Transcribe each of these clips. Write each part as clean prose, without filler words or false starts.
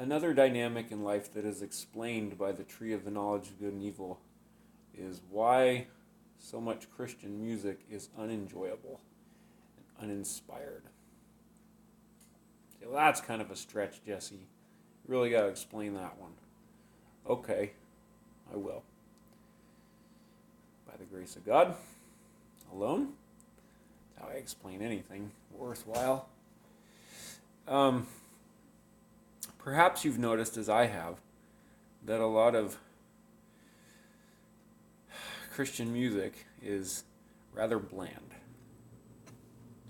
Another dynamic in life that is explained by the tree of the knowledge of good and evil is why so much Christian music is unenjoyable and uninspired. Well, that's kind of a stretch, Jesse. You really got to explain that one. Okay, I will. By the grace of God, alone, that's how I explain anything worthwhile. Perhaps you've noticed, as I have, that a lot of Christian music is rather bland.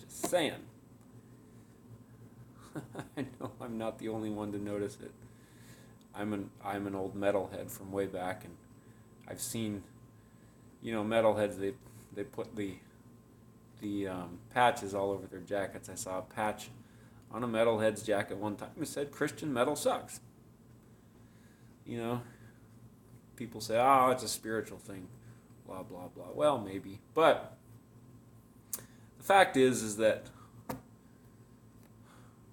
Just saying. I know I'm not the only one to notice it. I'm an old metalhead from way back, and I've seen, metalheads. They put the patches all over their jackets. I saw a patch on a metalhead's jacket one time. It said Christian metal sucks. People say, oh, it's a spiritual thing, blah blah blah. Well, maybe, but the fact is that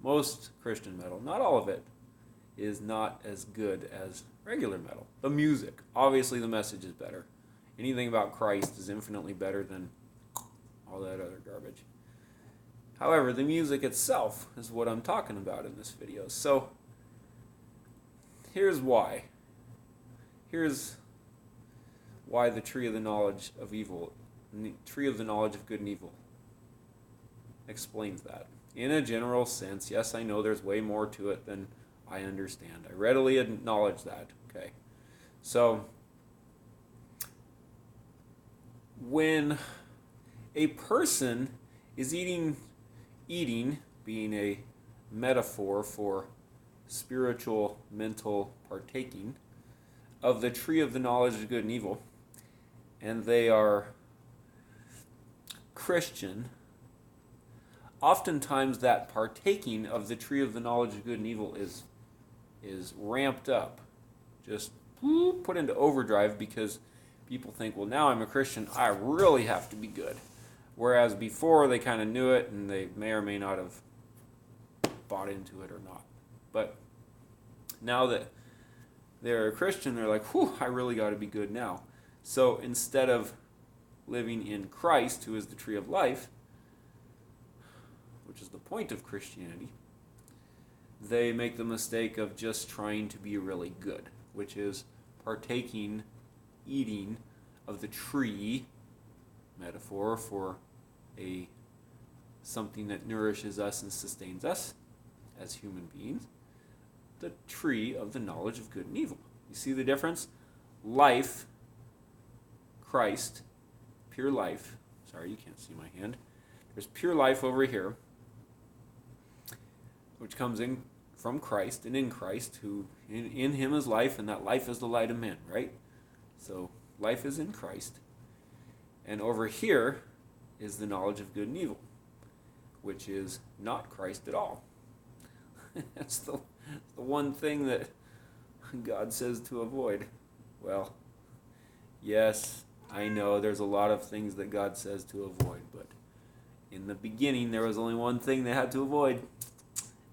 most Christian metal, not all of it, is not as good as regular metal. The music, obviously the message is better. Anything about Christ is infinitely better than all that other garbage. However, the music itself is what I'm talking about in this video. So, here's why. Here's why the tree of the knowledge of evil, tree of the knowledge of good and evil, explains that. In a general sense, yes, I know there's way more to it than I understand. I readily acknowledge that. Okay. So, when a person is eating being a metaphor for spiritual, mental partaking of the tree of the knowledge of good and evil, and they are Christian, oftentimes that partaking of the tree of the knowledge of good and evil is ramped up, just put into overdrive, because people think, well, now I'm a Christian, I really have to be good. Whereas before they kind of knew it, and they may or may not have bought into it or not. But now that they're a Christian, they're like, whew, I really got to be good now. So instead of living in Christ, who is the tree of life, which is the point of Christianity, they make the mistake of just trying to be really good, which is partaking, eating of the tree, metaphor for something that nourishes us and sustains us as human beings, the tree of the knowledge of good and evil. You see the difference? Life, Christ, pure life. Sorry, you can't see my hand. There's pure life over here, which comes in from Christ and in Christ, who in him is life, and that life is the light of men, right? So life is in Christ. And over here is the knowledge of good and evil, which is not Christ at all. That's the one thing that God says to avoid. Well, yes, I know there's a lot of things that God says to avoid, but in the beginning there was only one thing they had to avoid,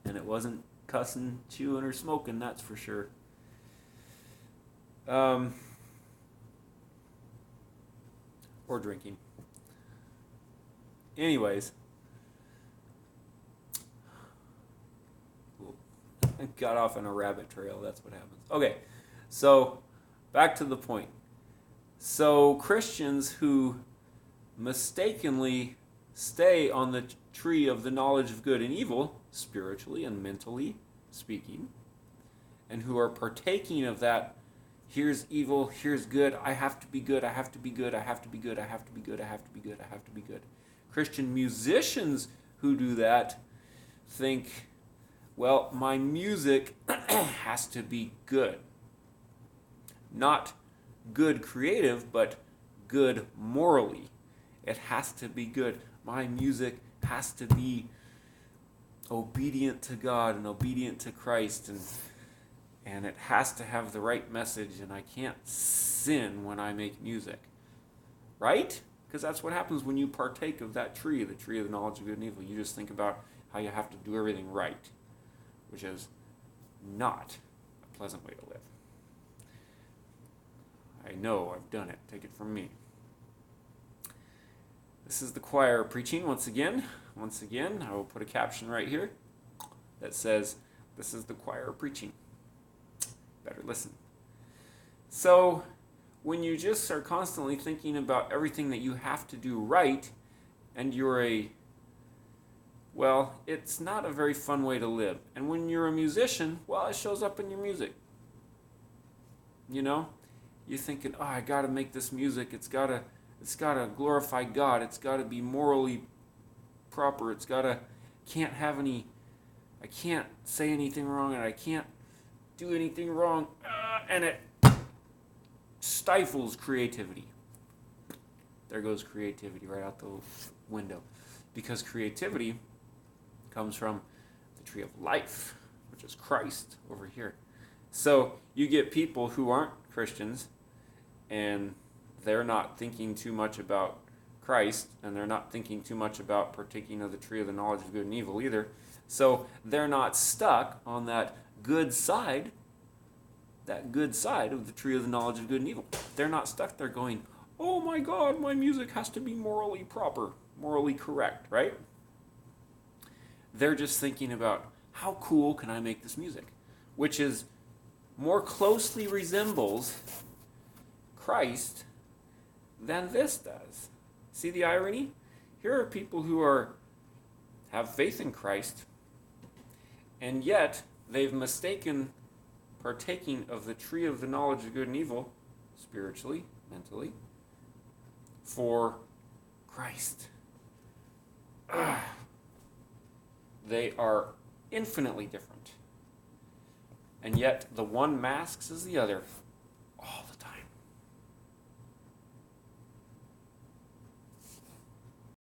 and it wasn't cussing, chewing, or smoking, that's for sure. Or drinking. Anyways, got off on a rabbit trail, that's what happens. Okay, so back to the point. So Christians who mistakenly stay on the tree of the knowledge of good and evil, spiritually and mentally speaking, and who are partaking of that, here's evil, here's good, I have to be good, I have to be good, I have to be good, I have to be good, I have to be good, I have to be good. Christian musicians who do that think, well, my music has to be good. Not good creative, but good morally. It has to be good. My music has to be obedient to God and obedient to Christ, and it has to have the right message, and I can't sin when I make music. Right? Because that's what happens when you partake of that tree, the tree of the knowledge of good and evil. You just think about how you have to do everything right, which is not a pleasant way to live. I know, I've done it. Take it from me. This is the choir preaching once again. Once again, I will put a caption right here that says, "This is the choir preaching." Better listen. So, when you just are constantly thinking about everything that you have to do right, and well, it's not a very fun way to live. And when you're a musician, well, it shows up in your music. You know? You're thinking, oh, I gotta make this music. It's gotta glorify God. It's gotta be morally proper. I can't say anything wrong, and I can't do anything wrong. And it stifles creativity. There goes creativity right out the window. Because creativity comes from the tree of life, which is Christ over here. So you get people who aren't Christians, and they're not thinking too much about Christ, and they're not thinking too much about partaking of the tree of the knowledge of good and evil either. So they're not stuck on that good side of the tree of the knowledge of good and evil. They're not stuck there going, oh my God, my music has to be morally proper, morally correct, right? They're just thinking about, how cool can I make this music? Which is more closely resembles Christ than this does. See the irony? Here are people who have faith in Christ, and yet they've mistaken partaking of the tree of the knowledge of good and evil, spiritually, mentally, for Christ. They are infinitely different. And yet the one masks as the other.